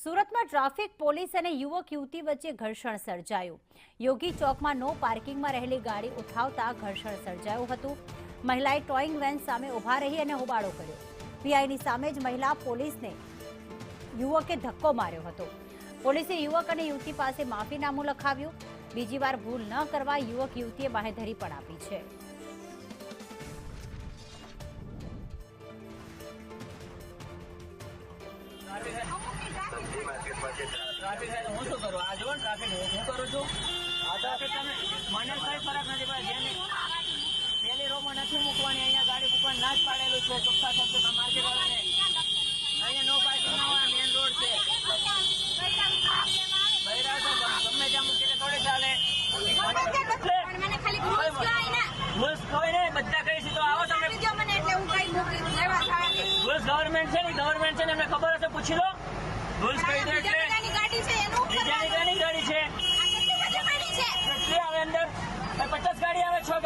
સુરતમાં traffic police અને યુવક યુવતી વચ્ચે ઘર્ષણ સર્જાયું। યોગી ચોકમાં નો પાર્કિંગમાં રહેલી ગાડી ઉઠાવતા ઘર્ષણ સર્જાયું હતું। મહિલાએ ટોઈંગ વેન સામે ઊભા રહી અને હોબાળો કર્યો। પીઆઈની સામે જ મહિલા પોલીસને યુવકે ધક્કો માર્યો હતો। પોલીસે યુવક અને યુવતી પાસે માફીનામું લખાવ્યું। બીજી વાર ભૂલ ન કરવા યુવક યુવતીએ બાહેધરી પણ આપી છે। ट्राफिक है तो हूँ शू करूँ आज ट्राफिक हूँ करूँ छू ट्राफिक મને કઈ ફરક નથી ભાઈ। પેલી રોમાં નથી મૂકવાની, અહીંયા ગાડી મૂકવાની ના જ પાડેલું છે ચોખ્ખા શબ્દમાં માર્કેટ વાળાને। અહીંયા નો પાર્કિંગ ના હોય, મેન રોડ છે। બૈરા તો ગમે ત્યાં મૂકીને થોડી ચાલે। રૂલ્સ કોઈ નહીં, બધા કઈ સીધો આવો તમે। રૂલ્સ ગવર્મેન્ટ છે ને, ગવર્મેન્ટ છે ને એમને ખબર હશે, પૂછી લો। રૂલ્સ કહી દે એટલે બીજાની ગાડી છે કેટલી આવે અંદર 50 ગાડી આવે, 6